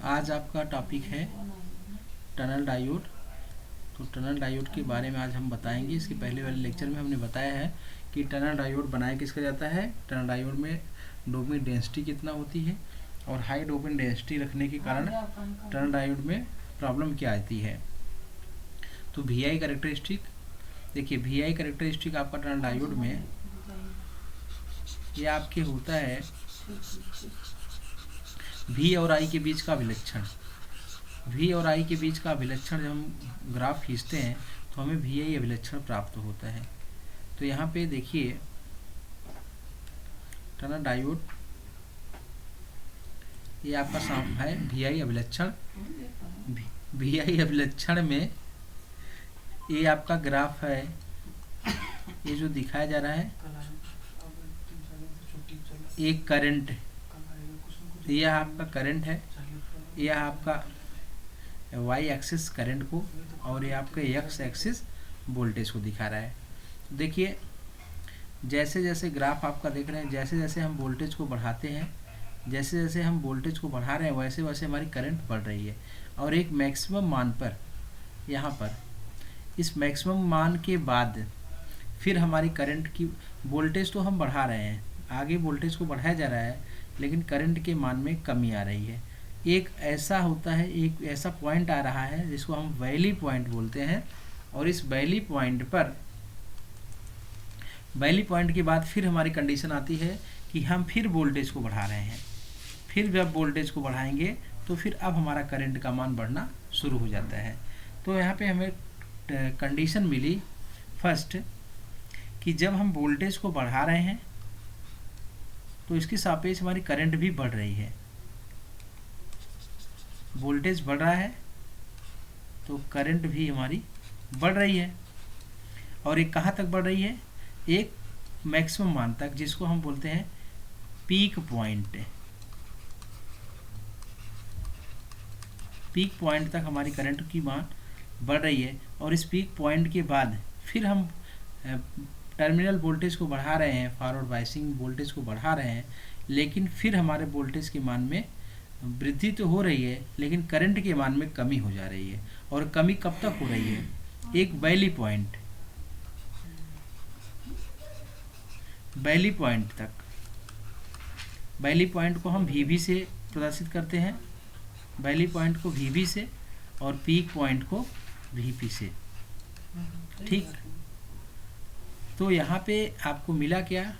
आज आपका टॉपिक है टनल डायोड। तो टनल डायोड के बारे में आज हम बताएंगे। इसके पहले वाले लेक्चर में हमने बताया है कि टनल डायोड बनाया किसका जाता है। टनल डायोड में डोपिंग डेंसिटी कितना होती है और हाई डोपिंग डेंसिटी रखने के कारण टनल डायोड में प्रॉब्लम क्या आती है। तो VI कैरेक्टरिस्टिक देखिए, VI कैरेक्टरिस्टिक आपका टनल डायोड में ये आपके होता है V और I के बीच का अभिलक्षण। V और I के बीच का अभिलक्षण जब हम ग्राफ खींचते हैं तो हमें VI अभिलक्षण प्राप्त होता है। तो यहाँ पे देखिए टनल डायोड ये आपका साम है VI अभिलक्षण। VI अभिलक्षण में ये आपका ग्राफ है, ये जो दिखाया जा रहा है एक करंट, यह आपका करंट है, यह आपका वाई एक्सिस करंट को और ये आपका एक्स एक्सिस वोल्टेज को दिखा रहा है। देखिए जैसे जैसे ग्राफ आपका देख रहे हैं, जैसे जैसे हम वोल्टेज को बढ़ाते हैं, जैसे जैसे हम वोल्टेज को बढ़ा रहे हैं वैसे वैसे हमारी करंट बढ़ रही है। और एक मैक्सिमम मान पर यहाँ पर इस मैक्सिमम मान के बाद फिर हमारी करंट की वोल्टेज तो हम बढ़ा रहे हैं, आगे वोल्टेज को बढ़ाया जा रहा है लेकिन करंट के मान में कमी आ रही है। एक ऐसा होता है, एक ऐसा पॉइंट आ रहा है जिसको हम वैली पॉइंट बोलते हैं। और इस वैली पॉइंट पर, वैली पॉइंट के बाद फिर हमारी कंडीशन आती है कि हम फिर वोल्टेज को बढ़ा रहे हैं। फिर जब वोल्टेज को बढ़ाएंगे तो फिर अब हमारा करंट का मान बढ़ना शुरू हो जाता है। तो यहाँ पे हमें कंडीशन मिली फर्स्ट कि जब हम वोल्टेज को बढ़ा रहे हैं तो इसके सापेक्ष हमारी करंट भी बढ़ रही है। वोल्टेज बढ़ रहा है तो करंट भी हमारी बढ़ रही है। और ये कहाँ तक बढ़ रही है? एक मैक्सिमम मान तक, जिसको हम बोलते हैं पीक पॉइंट। पीक पॉइंट तक हमारी करंट की मान बढ़ रही है। और इस पीक पॉइंट के बाद फिर हम टर्मिनल वोल्टेज को बढ़ा रहे हैं, फॉरवर्ड बायसिंग वोल्टेज को बढ़ा रहे हैं, लेकिन फिर हमारे वोल्टेज के मान में वृद्धि तो हो रही है लेकिन करंट के मान में कमी हो जा रही है। और कमी कब तक हो रही है? एक वैली पॉइंट, वैली पॉइंट तक। वैली पॉइंट को हम VB से प्रदर्शित करते हैं, वैली पॉइंट को VB से और पीक पॉइंट को VP से। ठीक, तो यहाँ पे आपको मिला क्या?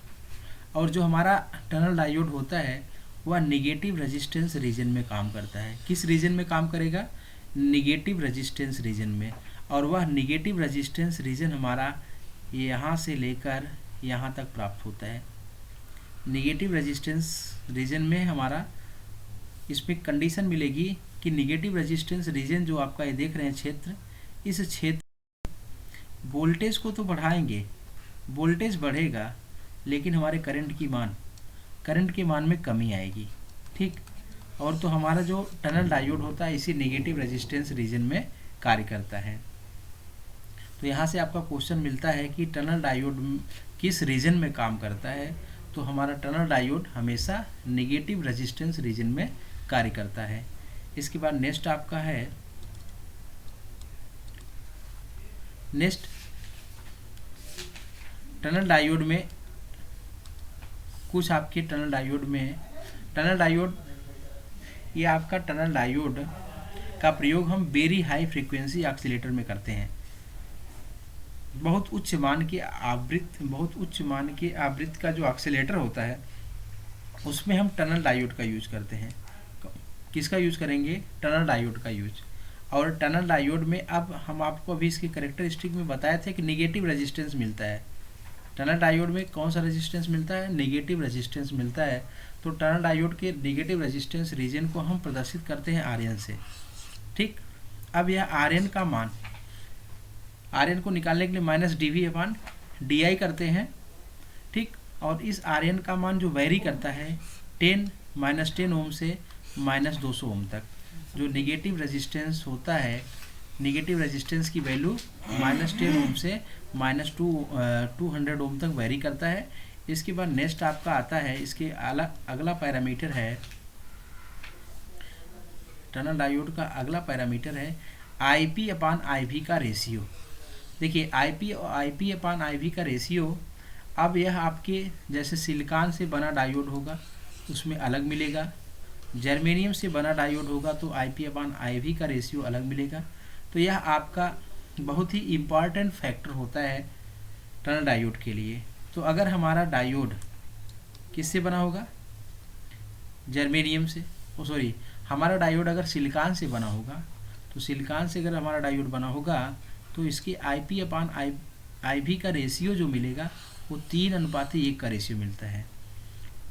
और जो हमारा टनल डायोड होता है वह निगेटिव रेजिस्टेंस रीजन में काम करता है। किस रीजन में काम करेगा? निगेटिव रेजिस्टेंस रीजन में। और वह निगेटिव रेजिस्टेंस रीजन हमारा यहाँ से लेकर यहाँ तक प्राप्त होता है। निगेटिव रेजिस्टेंस रीजन में हमारा इसमें कंडीशन मिलेगी कि निगेटिव रेजिस्टेंस रीजन जो आपका ये देख रहे हैं क्षेत्र, इस क्षेत्र वोल्टेज को तो बढ़ाएंगे, वोल्टेज बढ़ेगा लेकिन हमारे करंट के मान में कमी आएगी। ठीक, और तो हमारा जो टनल डायोड होता है इसी नेगेटिव रेजिस्टेंस रीजन में कार्य करता है। तो यहाँ से आपका क्वेश्चन मिलता है कि टनल डायोड किस रीजन में काम करता है। तो हमारा टनल डायोड हमेशा नेगेटिव रेजिस्टेंस रीजन में कार्य करता है। इसके बाद नेक्स्ट आपका है, नेक्स्ट टनल डायोड में कुछ आपके टनल डायोड ये आपका टनल डायोड का प्रयोग हम वेरी हाई फ्रीक्वेंसी ऑक्सीलेटर में करते हैं। बहुत उच्च मान की आवृत्ति का जो ऑक्सीलेटर होता है उसमें हम टनल डायोड का यूज करते हैं। किसका यूज करेंगे? टनल डायोड का यूज। और टनल डायोड में अब हम आपको अभी इसके कैरेक्टरिस्टिक में बताए थे कि निगेटिव रेजिस्टेंस मिलता है। टनल डायोड में कौन सा रेजिस्टेंस मिलता है? नेगेटिव रेजिस्टेंस मिलता है। तो टनल डायोड के नेगेटिव रेजिस्टेंस रीजन को हम प्रदर्शित करते हैं RN से। ठीक, अब यह RN का मान, RN को निकालने के लिए -dV/dI करते हैं। ठीक, और इस RN का मान जो वेरी करता है 10 ओम से -200 ओम तक। जो नेगेटिव रेजिस्टेंस होता है, नेगेटिव रेजिस्टेंस की वैल्यू -10 ओम से -200 ओम तक वेरी करता है। इसके बाद नेक्स्ट आपका आता है, इसके अगला पैरामीटर है टनल डायोड का अगला पैरामीटर है IP अपान IV का रेशियो। देखिए IP और IP अपान IV का रेशियो, अब यह आपके जैसे सिलिकॉन से बना डायोड होगा उसमें अलग मिलेगा, जर्मेनियम से बना डायोड होगा तो IP अपान IV का रेशियो अलग मिलेगा। तो यह आपका बहुत ही इम्पॉर्टेंट फैक्टर होता है टनल डायोड के लिए। तो अगर हमारा डायोड किससे बना होगा, जर्मेनियम से, सॉरी हमारा डायोड अगर सिलिकॉन से बना होगा तो सिलिकॉन से अगर हमारा डायोड बना होगा तो इसकी IP अपान IV का रेशियो जो मिलेगा वो 3:1 का रेशियो मिलता है।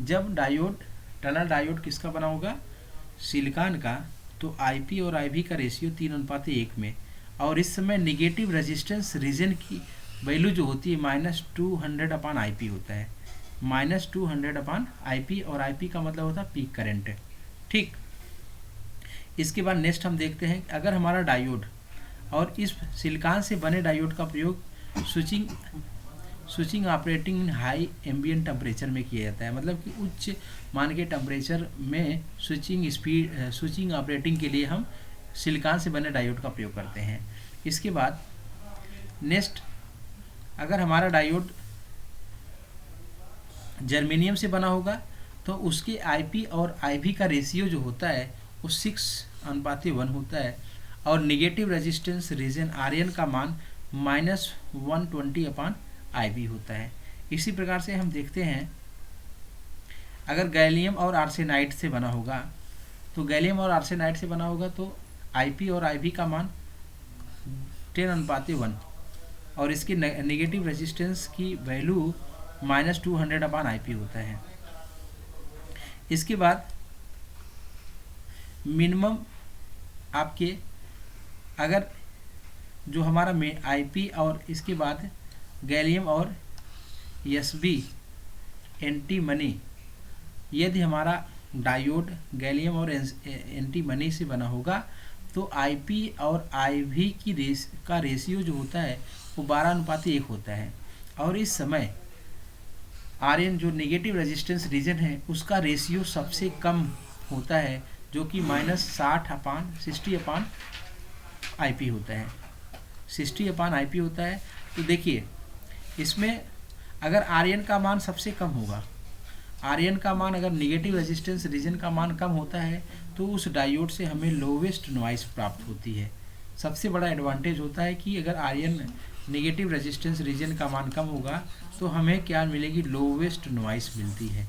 जब डायोड टनल डायोड किसका बना होगा, सिलिकॉन का, तो IP और IV का रेशियो 3:1 में, और इस समय निगेटिव रेजिस्टेंस रीजन की वैल्यू जो होती है -200 अपान IP होता है, -200 अपान IP, और IP का मतलब होता है पीक करंट। ठीक, इसके बाद नेक्स्ट हम देखते हैं अगर हमारा डायोड और इस सिलिकॉन से बने डायोड का प्रयोग switching operating in high ambient temperature में किया जाता है, मतलब कि उच्च मान के टेम्परेचर में स्विचिंग ऑपरेटिंग के लिए हम सिलिकॉन से बने डायोड का प्रयोग करते हैं। इसके बाद नेक्स्ट, अगर हमारा डायोड जर्मेनियम से बना होगा तो उसके IP और IV का रेशियो जो होता है वो 6:1 होता है, और निगेटिव रेजिस्टेंस रीजन RN का मान -120 अपान IV होता है। इसी प्रकार से हम देखते हैं अगर गैलियम और आर्सेनाइड से बना होगा तो गैलियम और आर्सेनाइड से बना होगा तो IP और IV का मान 10:1, और इसकी नेगेटिव रेजिस्टेंस की वैल्यू -200 अपान IP होता है। इसके बाद मिनिमम आपके अगर जो हमारा IP और इसके बाद गैलियम और SB एंटीमनी, यदि हमारा डायोड गैलियम और एंटीमनी से बना होगा तो IP और IV का रेशियो जो होता है वो 12:1 होता है, और इस समय RN जो नेगेटिव रेजिस्टेंस रीजन है उसका रेशियो सबसे कम होता है जो कि -60 अपान IP होता है, 60 अपान IP होता है। तो देखिए इसमें अगर RN का मान सबसे कम होगा, RN का मान अगर नेगेटिव रेजिस्टेंस रीजन का मान कम होता है तो उस डायोड से हमें लोवेस्ट नॉइस प्राप्त होती है। सबसे बड़ा एडवांटेज होता है कि अगर RN नेगेटिव रेजिस्टेंस रीजन का मान कम होगा तो हमें क्या मिलेगी, लोवेस्ट नॉइस मिलती है।